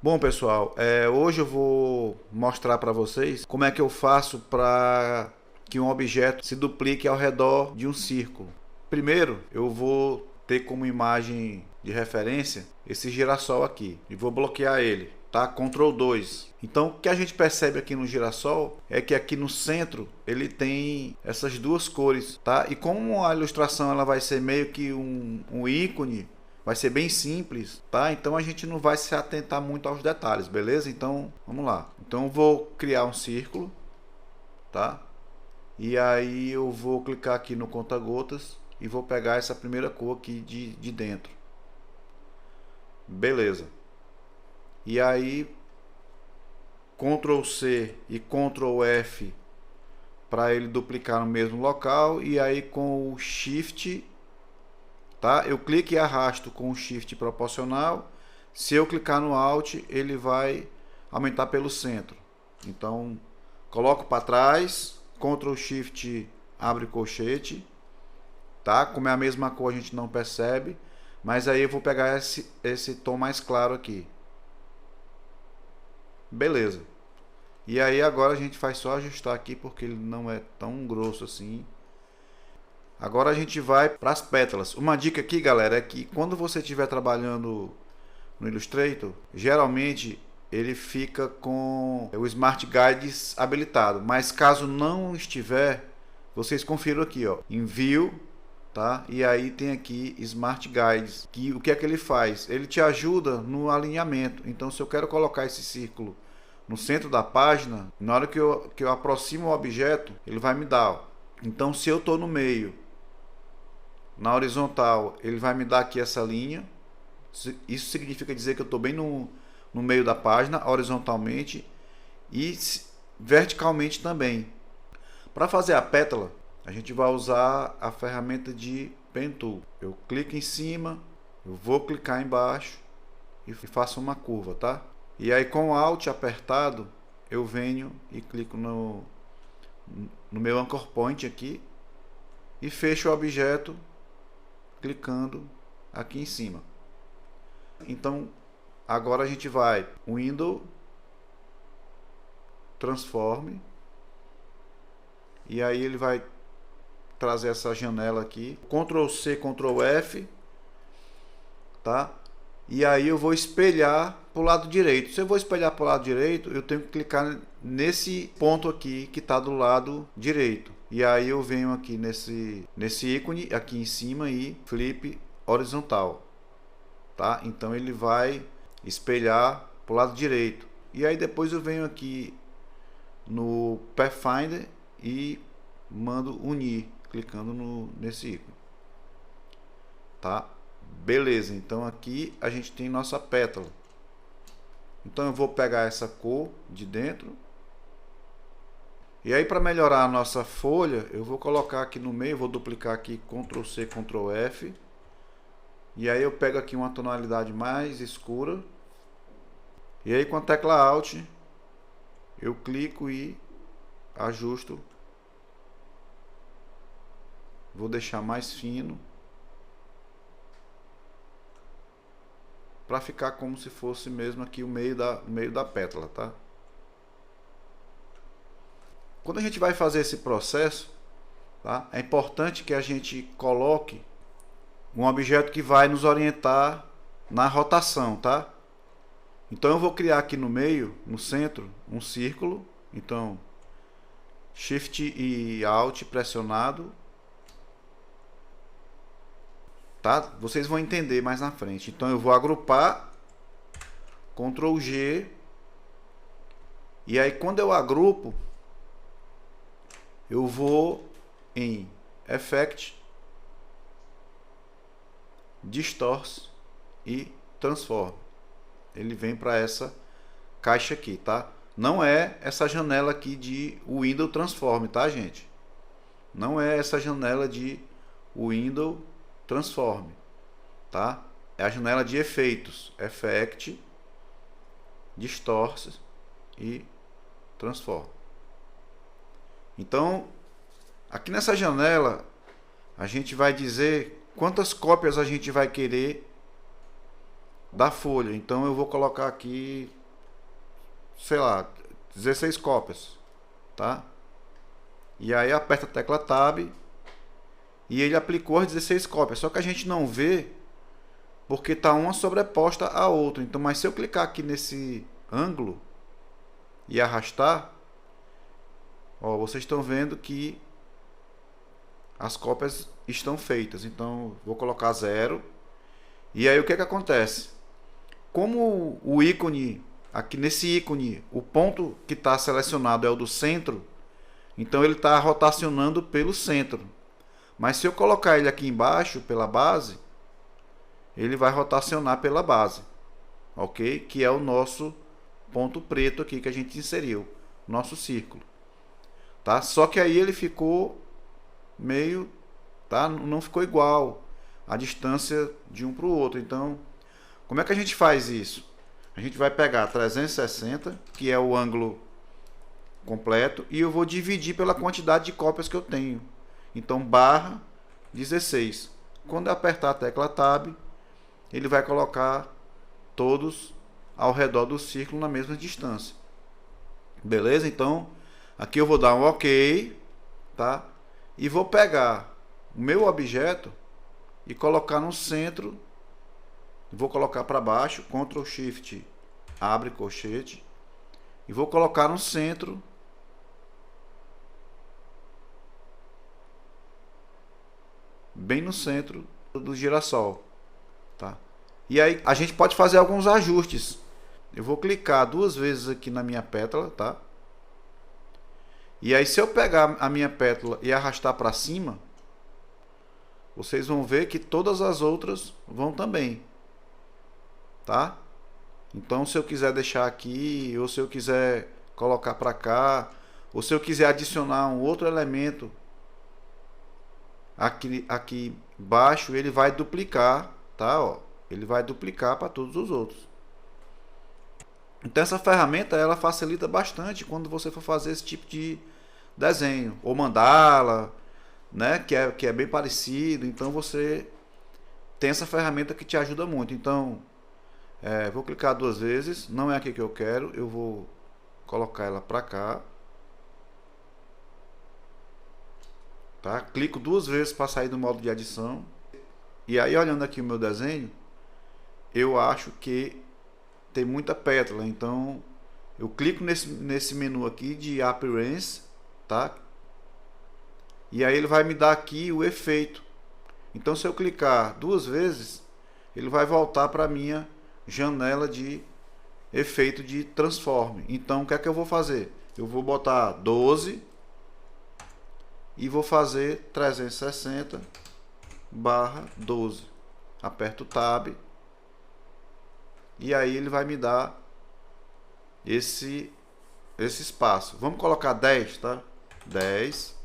Bom, pessoal, hoje eu vou mostrar para vocês como é que eu faço para que um objeto se duplique ao redor de um círculo. Primeiro, eu vou ter como imagem de referência esse girassol aqui e vou bloquear ele, tá? Ctrl 2. Então, o que a gente percebe aqui no girassol é que aqui no centro ele tem essas duas cores, tá? E como a ilustração ela vai ser meio que um ícone, vai ser bem simples, tá? Então a gente não vai se atentar muito aos detalhes, beleza? Então, vamos lá. Então eu vou criar um círculo, tá? E aí eu vou clicar aqui no conta-gotas e vou pegar essa primeira cor aqui de dentro. Beleza. E aí Ctrl C e Ctrl F para ele duplicar no mesmo local, e aí com o Shift, tá? Eu clico e arrasto com o Shift proporcional. Se eu clicar no Alt, ele vai aumentar pelo centro. Então, coloco para trás, Ctrl Shift abre colchete, tá? Como é a mesma cor, a gente não percebe, mas aí eu vou pegar esse tom mais claro aqui. Beleza. E aí agora a gente faz só ajustar aqui porque ele não é tão grosso assim. Agora a gente vai para as pétalas. Uma dica aqui, galera, é que quando você estiver trabalhando no Illustrator, geralmente ele fica com o Smart Guides habilitado. Mas caso não estiver, vocês confiram aqui, ó, em View, tá? E aí tem aqui Smart Guides. Que o que é que ele faz? Ele te ajuda no alinhamento. Então, se eu quero colocar esse círculo no centro da página, na hora que eu aproximo o objeto, ele vai me dar, ó. Então, se eu estou no meio, na horizontal, ele vai me dar aqui essa linha. Isso significa dizer que eu estou bem no meio da página, horizontalmente e verticalmente também. Para fazer a pétala, a gente vai usar a ferramenta de Pen Tool. Eu clico em cima, eu vou clicar embaixo e faço uma curva, tá? E aí com o Alt apertado, eu venho e clico no meu Anchor Point aqui e fecho o objeto clicando aqui em cima. Então, agora a gente vai Window, Transform, e aí ele vai trazer essa janela aqui, Ctrl C, Ctrl F, tá? E aí eu vou espelhar para o lado direito. Se eu vou espelhar para o lado direito, eu tenho que clicar nesse ponto aqui que está do lado direito. E aí eu venho aqui nesse ícone aqui em cima e flip horizontal, tá? Então ele vai espelhar para o lado direito. E aí depois eu venho aqui no Pathfinder e mando unir, clicando nesse ícone, tá? Beleza, então aqui a gente tem nossa pétala. Então eu vou pegar essa cor de dentro. E aí para melhorar a nossa folha, eu vou colocar aqui no meio, vou duplicar aqui Ctrl C, Ctrl F. E aí eu pego aqui uma tonalidade mais escura. E aí com a tecla Alt, eu clico e ajusto. Vou deixar mais fino, para ficar como se fosse mesmo aqui o meio da pétala, tá? Quando a gente vai fazer esse processo, tá? É importante que a gente coloque um objeto que vai nos orientar na rotação, tá? Então eu vou criar aqui no meio, no centro, um círculo. Então Shift e Alt pressionado, tá? Vocês vão entender mais na frente. Então eu vou agrupar, Ctrl G, e aí quando eu agrupo, eu vou em Effect, Distort e Transform. Ele vem para essa caixa aqui, tá? Não é essa janela aqui de Window Transform, tá, gente? Não é essa janela de Window Transform, tá? É a janela de efeitos, Effect, Distort e Transform. Então, aqui nessa janela, a gente vai dizer quantas cópias a gente vai querer da folha. Então eu vou colocar aqui, sei lá, 16 cópias, tá? E aí aperta a tecla Tab e ele aplicou as 16 cópias. Só que a gente não vê porque tá uma sobreposta à outra. Então, mas se eu clicar aqui nesse ângulo e arrastar, ó, vocês estão vendo que as cópias estão feitas. Então, vou colocar 0. E aí o que acontece? Como o ícone, aqui nesse ícone, o ponto que está selecionado é o do centro, então ele está rotacionando pelo centro. Mas se eu colocar ele aqui embaixo, pela base, ele vai rotacionar pela base, ok? Que é o nosso ponto preto aqui que a gente inseriu, nosso círculo, tá? Só que aí ele ficou meio, tá? Não ficou igual a distância de um para o outro. Então, como é que a gente faz isso? A gente vai pegar 360, que é o ângulo completo, e eu vou dividir pela quantidade de cópias que eu tenho. Então, barra 16. Quando eu apertar a tecla Tab, ele vai colocar todos ao redor do círculo na mesma distância. Beleza? Então, aqui eu vou dar um OK, tá? E vou pegar o meu objeto e colocar no centro. Vou colocar para baixo, Ctrl Shift, abre colchete, e vou colocar no centro, bem no centro do girassol, tá? E aí a gente pode fazer alguns ajustes. Eu vou clicar 2 vezes aqui na minha pétala, tá? E aí se eu pegar a minha pétala e arrastar para cima, vocês vão ver que todas as outras vão também, tá? Então, se eu quiser deixar aqui, ou se eu quiser colocar para cá, ou se eu quiser adicionar um outro elemento aqui embaixo, ele vai duplicar, tá? Ó, ele vai duplicar para todos os outros. Então, essa ferramenta ela facilita bastante quando você for fazer esse tipo de desenho, ou mandala, né? Que é bem parecido. Então, você tem essa ferramenta que te ajuda muito. Então, vou clicar 2 vezes, não é aqui que eu quero, eu vou colocar ela para cá, tá? Clico 2 vezes para sair do modo de adição, e aí olhando aqui o meu desenho, eu acho que tem muita pétala, então eu clico nesse menu aqui de Appearance, tá? E aí ele vai me dar aqui o efeito. Então se eu clicar 2 vezes, ele vai voltar para minha janela de efeito de transforme. Então o que é que eu vou fazer? Eu vou botar 12 e vou fazer 360 barra 12. Aperto o Tab e aí ele vai me dar esse espaço. Vamos colocar 10, tá? 10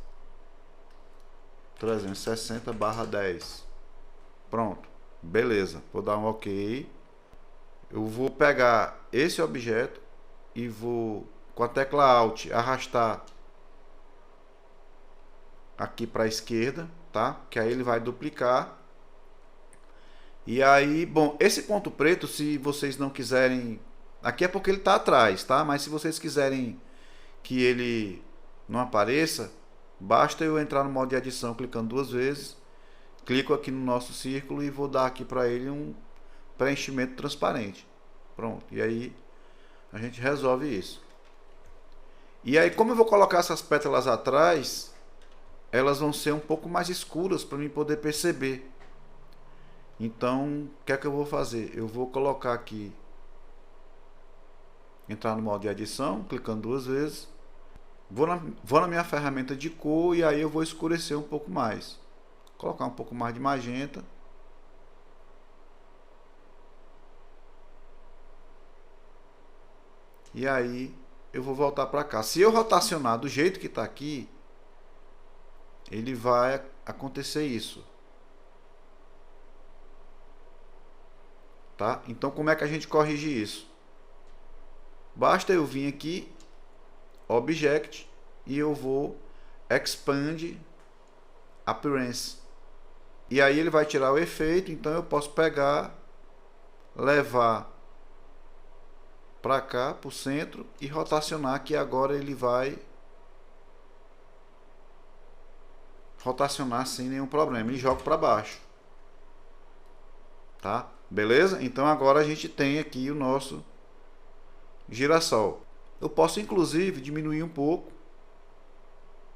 360 barra 10. Pronto, beleza. Vou dar um OK. Eu vou pegar esse objeto e vou, com a tecla Alt, arrastar aqui para a esquerda, tá? Que aí ele vai duplicar. E aí, bom, esse ponto preto, se vocês não quiserem, aqui é porque ele está atrás, tá? Mas se vocês quiserem que ele não apareça, basta eu entrar no modo de adição clicando 2 vezes, clico aqui no nosso círculo e vou dar aqui para ele um preenchimento transparente. Pronto, e aí a gente resolve isso. E aí, como eu vou colocar essas pétalas atrás, elas vão ser um pouco mais escuras para mim poder perceber. Então, o que é que eu vou fazer? Eu vou colocar aqui, entrar no modo de adição, clicando 2 vezes, vou na minha ferramenta de cor e aí eu vou escurecer um pouco mais. Colocar um pouco mais de magenta. E aí eu vou voltar para cá. Se eu rotacionar do jeito que está aqui, ele vai acontecer isso. Tá? Então como é que a gente corrige isso? Basta eu vir aqui, Object, e eu vou Expand Appearance. E aí ele vai tirar o efeito, então eu posso pegar levar para cá, para o centro, e rotacionar, que agora ele vai rotacionar sem nenhum problema, e jogo para baixo, tá? Beleza? Então agora a gente tem aqui o nosso girassol. Eu posso inclusive diminuir um pouco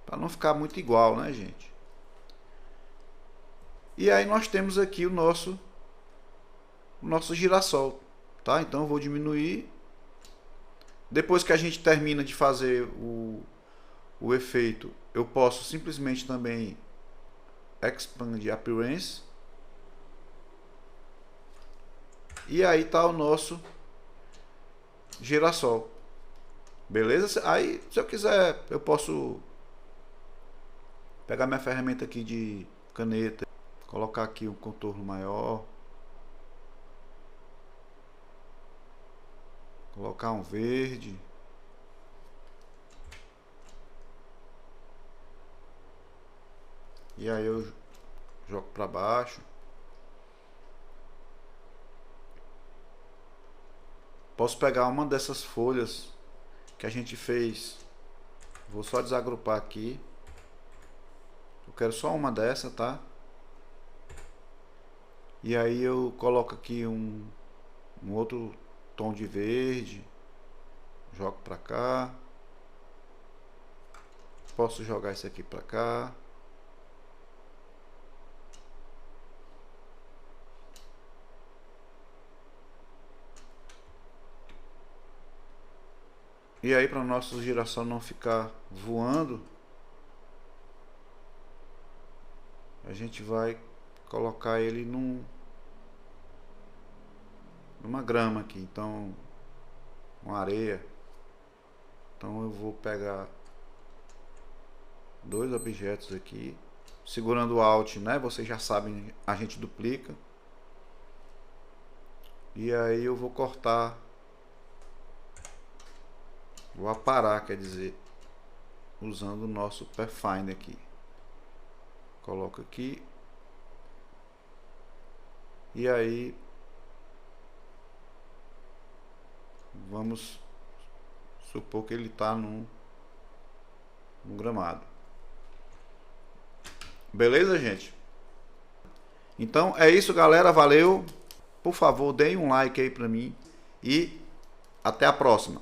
para não ficar muito igual, né, gente? E aí nós temos aqui o nosso girassol, tá? Então eu vou diminuir. Depois que a gente termina de fazer o efeito, eu posso simplesmente também expand appearance. E aí tá o nosso girassol. Beleza? Aí, se eu quiser, eu posso pegar minha ferramenta aqui de caneta, colocar aqui um contorno maior, colocar um verde, e aí eu jogo para baixo. Posso pegar uma dessas folhas que a gente fez, vou só desagrupar aqui. Eu quero só uma dessa, tá? E aí eu coloco aqui um outro tom de verde, jogo para cá. Posso jogar esse aqui para cá. E aí, para o nosso girassol não ficar voando, a gente vai colocar ele numa grama aqui, então uma areia. Então eu vou pegar dois objetos aqui, segurando o Alt, né? Vocês já sabem, a gente duplica. E aí eu vou cortar, vou aparar, quer dizer, usando o nosso Pathfinder aqui. Coloco aqui. E aí vamos supor que ele está num gramado. Beleza, gente? Então é isso, galera. Valeu. Por favor, deem um like aí para mim. E até a próxima.